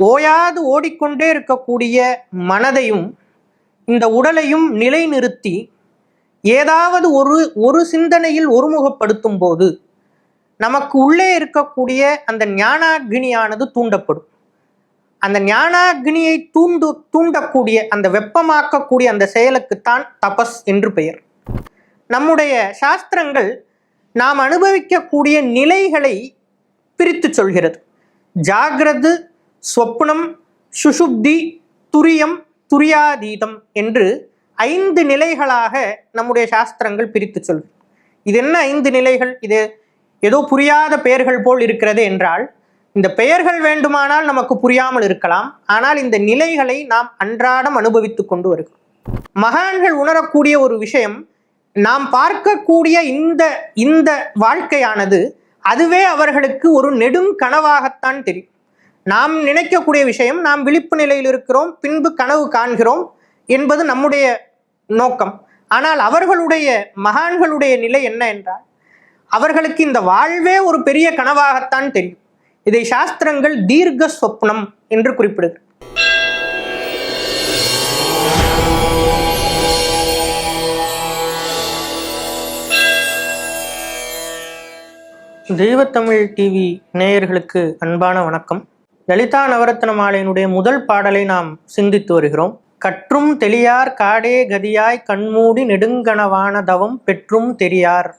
ஓயாது ஓடிக்கொண்டே இருக்கக்கூடிய மனதையும் இந்த உடலையும் நிலைநிறுத்தி ஏதாவது ஒரு சிந்தனையில் ஒருமுகப்படுத்தும் போது நமக்கு உள்ளே இருக்கக்கூடிய அந்த ஞானாக்னியானது தூண்டப்படும். அந்த ஞானாக்னியை தூண்டக்கூடிய அந்த வெப்பமாக்கக்கூடிய அந்த செயலுக்குத்தான் தபஸ் என்று பெயர். நம்முடைய சாஸ்திரங்கள் நாம் அனுபவிக்கக்கூடிய நிலைகளை பிரித்து சொல்கிறது. ஜாகிரது, ஸ்வப்னம், சுஷுப்தி, துரியம், துரியாதீதம் என்று 5 நிலைகளாக நம்முடைய சாஸ்திரங்கள் பிரித்து சொல்கிறது. இது என்ன 5 நிலைகள்? இது ஏதோ புரியாத பெயர்கள் போல் இருக்கிறது என்றால், இந்த பெயர்கள் வேண்டுமானால் நமக்கு புரியாமல் இருக்கலாம். ஆனால் இந்த நிலைகளை நாம் அன்றாடம் அனுபவித்து கொண்டு வருகிறோம். மகான்கள் உணரக்கூடிய ஒரு விஷயம், நாம் பார்க்கக்கூடிய இந்த வாழ்க்கையானது அதுவே அவர்களுக்கு ஒரு நெடுங்கனவாகத்தான் தெரியும். நாம் நினைக்கக்கூடிய விஷயம், நாம் விழிப்பு நிலையில் இருக்கிறோம், பின்பு கனவு காண்கிறோம் என்பது நம்முடைய நோக்கம். ஆனால் அவர்களுடைய மகான்களுடைய நிலை என்ன என்றால், அவர்களுக்கு இந்த வாழ்வே ஒரு பெரிய கனவாகத்தான் தெரியும். இதை சாஸ்திரங்கள் தீர்க்க சொப்னம் என்று குறிப்பிடுகிறது. தெய்வத்தமிழ் டிவி நேயர்களுக்கு அன்பான வணக்கம். லலிதா நவரத்ன மாலையினுடைய முதல் பாடலை நாம் சிந்தித்து வருகிறோம். கற்றும் தெளியார் காடே கதியாய் கண்மூடி நெடுங்கனவான தவம் பெற்றும் தெரியார்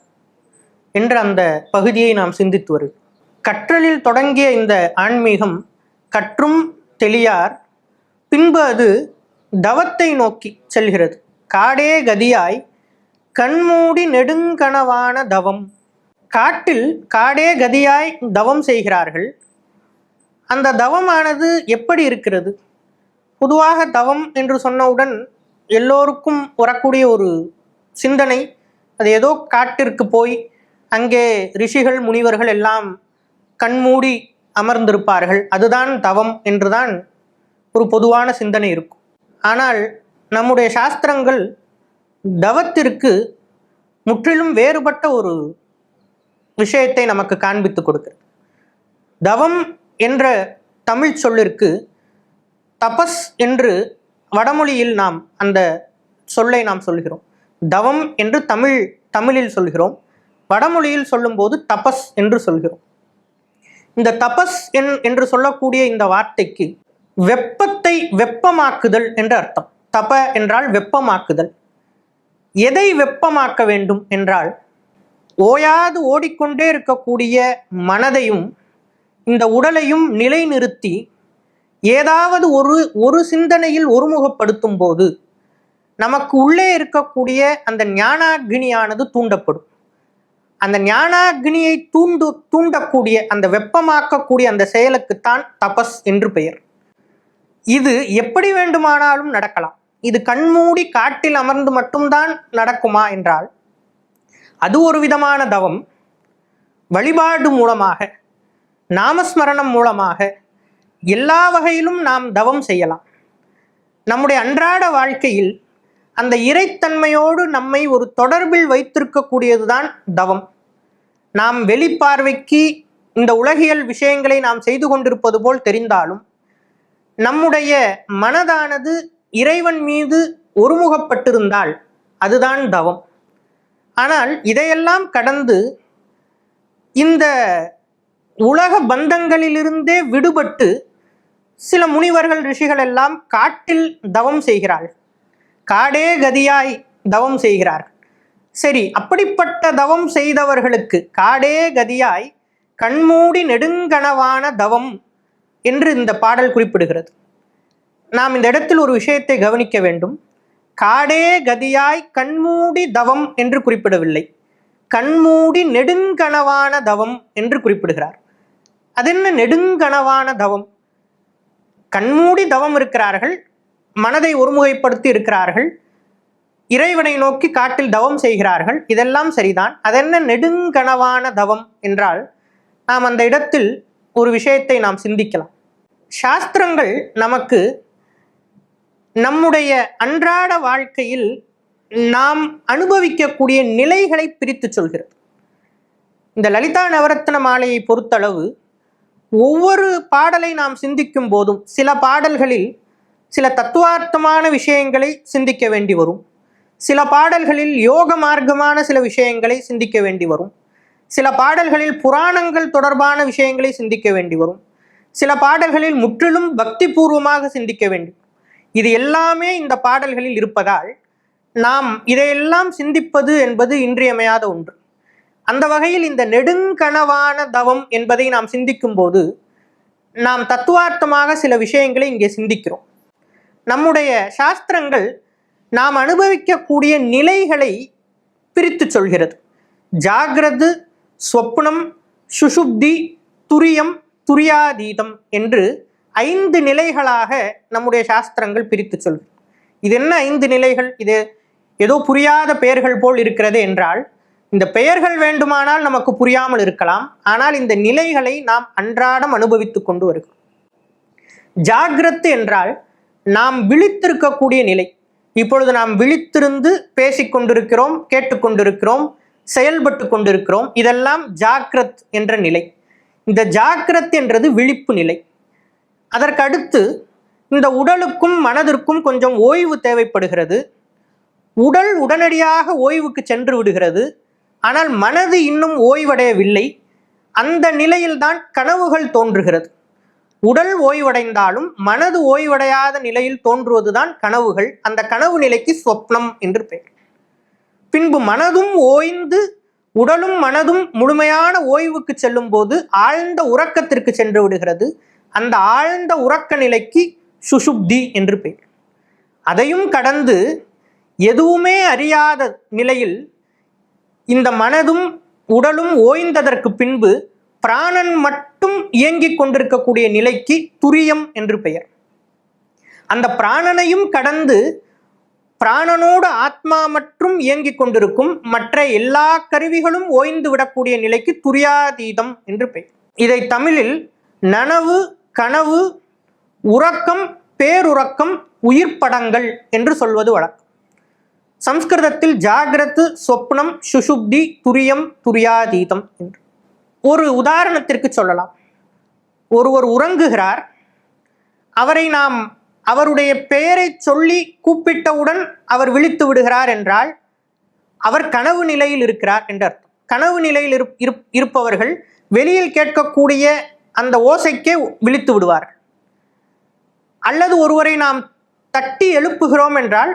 என்ற அந்த பகுதியை நாம் சிந்தித்து வருகிறோம். கற்றலில் தொடங்கிய இந்த ஆன்மீகம் கற்றும் தெளியார், பின்பு அது தவத்தை நோக்கி செல்கிறது. காடே கதியாய் கண்மூடி நெடுங்கனவான தவம். காட்டில் காடே கதியாய் தவம் செய்கிறார்கள். அந்த தவமானது எப்படி இருக்கிறது? பொதுவாக தவம் என்று சொன்னவுடன் எல்லோருக்கும் வரக்கூடிய ஒரு சிந்தனை, அது ஏதோ காட்டிற்கு போய் அங்கே ரிஷிகள் முனிவர்கள் எல்லாம் கண்மூடி அமர்ந்திருப்பார்கள், அதுதான் தவம் என்றுதான் ஒரு பொதுவான சிந்தனை இருக்கும். ஆனால் நம்முடைய சாஸ்திரங்கள் தவத்திற்கு முற்றிலும் வேறுபட்ட ஒரு விஷயத்தை நமக்கு காண்பித்து கொடுக்கிறது. தவம் என்ற தமிழ் சொல்லிற்கு தபஸ் என்று வடமொழியில் நாம் அந்த சொல்லை நாம் சொல்கிறோம். தவம் என்று தமிழில் சொல்கிறோம், வடமொழியில் சொல்லும்போது தபஸ் என்று சொல்கிறோம். இந்த தபஸ் என்று சொல்லக்கூடிய இந்த வார்த்தைக்கு வெப்பத்தை வெப்பமாக்குதல் என்று அர்த்தம். தப என்றால் வெப்பமாக்குதல். எதை வெப்பமாக்க வேண்டும் என்றால், ஓயாது ஓடிக்கொண்டே இருக்கக்கூடிய மனதையும் இந்த உடலையும் நிலைநிறுத்தி ஏதாவது ஒரு சிந்தனையில் ஒருமுகப்படுத்தும் போது நமக்கு உள்ளே இருக்கக்கூடிய அந்த ஞானாக்னியானது தூண்டப்படும். அந்த ஞானாக்னியை தூண்டக்கூடிய அந்த வெப்பமாக்கக்கூடிய அந்த செயலுக்குத்தான் தபஸ் என்று பெயர். இது எப்படி வேண்டுமானாலும் நடக்கலாம். இது கண்மூடி காட்டில் அமர்ந்து மட்டும்தான் நடக்குமா என்றால், அது ஒரு விதமான தவம். வழிபாடு மூலமாக, நாமஸ்மரணம் மூலமாக எல்லா வகையிலும் நாம் தவம் செய்யலாம். நம்முடைய அன்றாட வாழ்க்கையில் அந்த இறைத்தன்மையோடு நம்மை ஒரு தொடர்பில் வைத்திருக்கக்கூடியதுதான் தவம். நாம் வெளிப்பார்வைக்கு இந்த உலகியல் விஷயங்களை நாம் செய்து கொண்டிருப்பது போல் தெரிந்தாலும், நம்முடைய மனதானது இறைவன் மீது ஒருமுகப்பட்டிருந்தால் அதுதான் தவம். ஆனால் இதையெல்லாம் கடந்து இந்த உலக பந்தங்களிலிருந்தே விடுபட்டு சில முனிவர்கள் ரிஷிகள் எல்லாம் காட்டில் தவம் செய்கிறார்கள். காடே கதியாய் தவம் செய்கிறார்கள். சரி, அப்படிப்பட்ட தவம் செய்தவர்களுக்கு காடே கதியாய் கண்மூடி நெடுங்கனவான தவம் என்று இந்த பாடல் குறிப்பிடுகிறது. நாம் இந்த இடத்தில் ஒரு விஷயத்தை கவனிக்க வேண்டும். காடே கதியாய் கண்மூடி தவம் என்று குறிப்பிடவில்லை, கண்மூடி நெடுங்கனவான தவம் என்று குறிப்பிடுகிறார். அது என்ன நெடுங்கனவான தவம்? கண்மூடி தவம் இருக்கிறார்கள், மனதை ஒருமுகைப்படுத்தி இருக்கிறார்கள், இறைவனை நோக்கி காட்டில் தவம் செய்கிறார்கள், இதெல்லாம் சரிதான். அதென்ன நெடுங்கனவான தவம் என்றால், நாம் அந்த இடத்தில் ஒரு விஷயத்தை நாம் சிந்திக்கலாம். சாஸ்திரங்கள் நமக்கு நம்முடைய அன்றாட வாழ்க்கையில் நாம் அனுபவிக்கக்கூடிய நிலைகளை பிரித்து சொல்கிறது. இந்த லலிதா நவரத்ன மாலையை பொறுத்தளவு ஒவ்வொரு பாடலை நாம் சிந்திக்கும் போதும் சில பாடல்களில் சில தத்துவார்த்தமான விஷயங்களை சிந்திக்க வேண்டி வரும், சில பாடல்களில் யோக மார்க்கமான சில விஷயங்களை சிந்திக்க வேண்டி வரும், சில பாடல்களில் புராணங்கள் தொடர்பான விஷயங்களை சிந்திக்க வேண்டி வரும், சில பாடல்களில் முற்றிலும் பக்தி பூர்வமாக சிந்திக்க வேண்டும். இது எல்லாமே இந்த பாடல்களில் இருப்பதால் நாம் இதையெல்லாம் சிந்திப்பது என்பது இன்றியமையாத ஒன்று. அந்த வகையில் இந்த நெடுங்கனவான தவம் என்பதை நாம் சிந்திக்கும் போது நாம் தத்துவார்த்தமாக சில விஷயங்களை இங்கே சிந்திக்கிறோம். நம்முடைய சாஸ்திரங்கள் நாம் அனுபவிக்கக்கூடிய நிலைகளை பிரித்து சொல்கிறது. ஜாகிரது, ஸ்வப்னம், சுஷுப்தி, துரியம், துரியாதீதம் என்று 5 நிலைகளாக நம்முடைய சாஸ்திரங்கள் பிரித்து சொல்கிறது. இது என்ன 5 நிலைகள்? இது ஏதோ புரியாத பெயர்கள் போல் இருக்கிறது என்றால், இந்த பெயர்கள் வேண்டுமானால் நமக்கு புரியாமல் இருக்கலாம், ஆனால் இந்த நிலைகளை நாம் அன்றாடம் அனுபவித்து கொண்டு வருகிறோம். ஜாகிரத் என்றால் நாம் விழித்திருக்கக்கூடிய நிலை. இப்பொழுது நாம் விழித்திருந்து பேசிக்கொண்டிருக்கிறோம், கேட்டுக்கொண்டிருக்கிறோம், செயல்பட்டு கொண்டிருக்கிறோம். இதெல்லாம் ஜாகிரத் என்ற நிலை. இந்த ஜாகிரத் என்றது விழிப்பு நிலை. அதற்கடுத்து இந்த உடலுக்கும் மனதிற்கும் கொஞ்சம் ஓய்வு தேவைப்படுகிறது. உடல் உடனடியாக ஓய்வுக்கு சென்று விடுகிறது, ஆனால் மனது இன்னும் ஓய்வடையவில்லை. அந்த நிலையில்தான் கனவுகள் தோன்றுகிறது. உடல் ஓய்வடைந்தாலும் மனது ஓய்வடையாத நிலையில் தோன்றுவதுதான் கனவுகள். அந்த கனவு நிலைக்கு சொப்னம் என்று பெயர். பின்பு மனதும் ஓய்ந்து உடலும் மனதும் முழுமையான ஓய்வுக்கு செல்லும் போது ஆழ்ந்த உறக்கத்திற்கு சென்று விடுகிறது. அந்த ஆழ்ந்த உறக்க நிலைக்கு சுஷுப்தி என்று பெயர். அதையும் கடந்து எதுவுமே அறியாத நிலையில் இந்த மனதும் உடலும் ஓய்ந்ததற்கு பின்பு பிராணன் மட்டும் இயங்கிக் கொண்டிருக்கக்கூடிய நிலைக்கு துரியம் என்று பெயர். அந்த பிராணனையும் கடந்து பிராணனோடு ஆத்மா மற்றும் இயங்கிக் கொண்டிருக்கும் மற்ற எல்லா கருவிகளும் ஓய்ந்து விடக்கூடிய நிலைக்கு துரியாதீதம் என்று பெயர். இதை தமிழில் நனவு, கனவு, உறக்கம், பேருறக்கம், உயிர்ப்படங்கள் என்று சொல்வது வழக்கம். சம்ஸ்கிருதத்தில் ஜாகிரத்து, சொப்னம், சுஷுப்தி, துரியம், துரியாதீதம் என்று. ஒரு உதாரணத்திற்கு சொல்லலாம். ஒருவர் உறங்குகிறார். அவரை நாம் அவருடைய பெயரை சொல்லி கூப்பிட்டவுடன் அவர் விழித்து விடுகிறார் என்றால் அவர் கனவு நிலையில் இருக்கிறார் என்று அர்த்தம். கனவு நிலையில் இருப்பவர்கள் வெளியில் கேட்கக்கூடிய அந்த ஓசைக்கே விழித்து விடுவார்கள். அல்லது ஒருவரை நாம் தட்டி எழுப்புகிறோம் என்றால்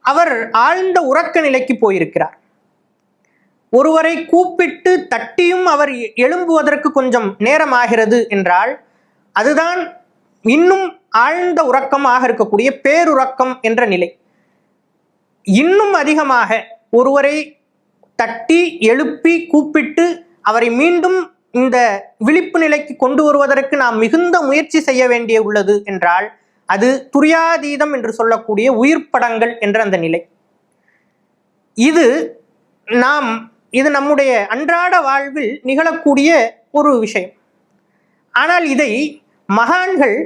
அவர் ஆழ்ந்த உறக்க நிலைக்கு போயிருக்கிறார். ஒருவரை கூப்பிட்டு தட்டியும் அவர் எழும்புவதற்கு கொஞ்சம் நேரம் ஆகிறது என்றால் அதுதான் இன்னும் ஆழ்ந்த உறக்கமாக இருக்கக்கூடிய பேருறக்கம் என்ற நிலை. இன்னும் அதிகமாக ஒருவரை தட்டி எழுப்பி கூப்பிட்டு அவரை மீண்டும் இந்த விழிப்பு நிலைக்கு கொண்டு வருவதற்கு நாம் மிகுந்த முயற்சி செய்ய வேண்டிய உள்ளது என்றால் அது துரியாதீதம் என்று சொல்லக்கூடிய உயிர்ப்படங்கள் என்ற அந்த நிலை. இது நம்முடைய அன்றாட வாழ்வில் நிகழக்கூடிய ஒரு விஷயம். ஆனால் இதை மகான்கள்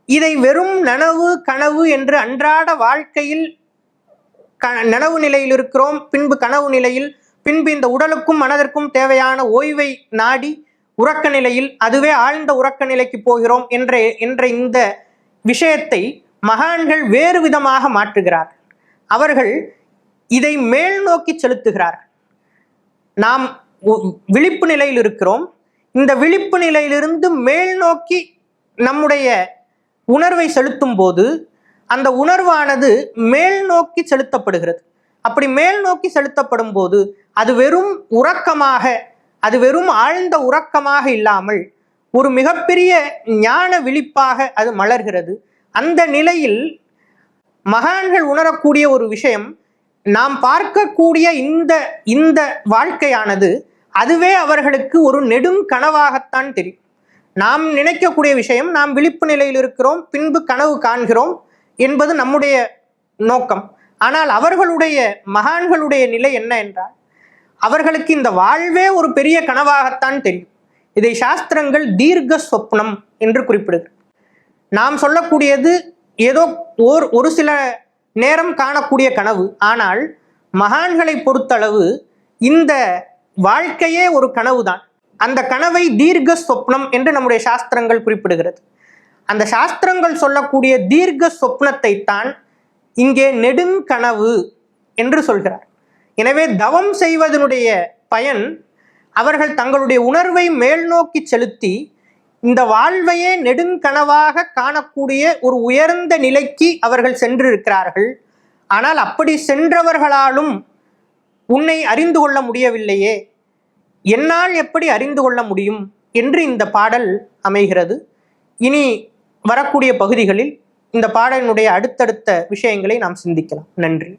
இதை வெறும் நனவு, கனவு என்று அன்றாட வாழ்க்கையில் நனவு நிலையில் இருக்கிறோம், பின்பு கனவு நிலையில், பின்பு இந்த உடலுக்கும் மனதிற்கும் தேவையான ஓய்வை நாடி உறக்க நிலையில், அதுவே ஆழ்ந்த உறக்க நிலைக்கு போகிறோம் என்ற இந்த விஷயத்தை மகான்கள் வேறு விதமாக மாற்றுகிறார். அவர்கள் இதை மேல் நோக்கி செலுத்துகிறார். நாம் விழிப்பு நிலையில் இருக்கிறோம். இந்த விழிப்பு நிலையிலிருந்து மேல் நோக்கி நம்முடைய உணர்வை செலுத்தும் போது அந்த உணர்வானது மேல் நோக்கி செலுத்தப்படுகிறது. அப்படி மேல் நோக்கி செலுத்தப்படும் போது அது வெறும் உறக்கமாக, அது வெறும் ஆழ்ந்த உறக்கமாக இல்லாமல் ஒரு மிகப்பெரிய ஞான விழிப்பாக அது மலர்கிறது. அந்த நிலையில் மகான்கள் உணரக்கூடிய ஒரு விஷயம், நாம் பார்க்கக்கூடிய இந்த வாழ்க்கையானது அதுவே அவர்களுக்கு ஒரு நெடுங்கனவாகத்தான் தெரியும். நாம் நினைக்கக்கூடிய விஷயம், நாம் விழிப்பு நிலையில் இருக்கிறோம், பின்பு கனவு காண்கிறோம் என்பது நம்முடைய நோக்கம். ஆனால் அவர்களுடைய மகான்களுடைய நிலை என்ன என்றால் அவர்களுக்கு இந்த வாழ்வே ஒரு பெரிய கனவாகத்தான் தெரியும். இதை சாஸ்திரங்கள் தீர்க்க சொப்னம் என்று குறிப்பிடுகிறது. நாம் சொல்லக்கூடியது ஏதோ ஒரு சில நேரம் காணக்கூடிய கனவு. ஆனால் மகான்களை பொறுத்தளவு இந்த வாழ்க்கையே ஒரு கனவுதான். அந்த கனவை தீர்க்க சொப்னம் என்று நம்முடைய சாஸ்திரங்கள் குறிப்பிடுகிறது. அந்த சாஸ்திரங்கள் சொல்லக்கூடிய தீர்க்க சொப்னத்தை தான் இங்கே நெடுங்கனவு என்று சொல்கிறார். எனவே தவம் செய்வதனுடைய பயன் அவர்கள் தங்களுடைய உணர்வை மேல் நோக்கி செலுத்தி இந்த வாழ்வையே நெடுங்கனவாக காணக்கூடிய ஒரு உயர்ந்த நிலைக்கு அவர்கள் சென்றிருக்கிறார்கள். ஆனால் அப்படி சென்றவர்களாலும் உன்னை அறிந்து கொள்ள முடியவில்லையே, என்னால் எப்படி அறிந்து கொள்ள முடியும் என்று இந்த பாடல் அமைகிறது. இனி வரக்கூடிய பகுதிகளில் இந்த பாடலினுடைய அடுத்தடுத்த விஷயங்களை நாம் சிந்திக்கலாம். நன்றி.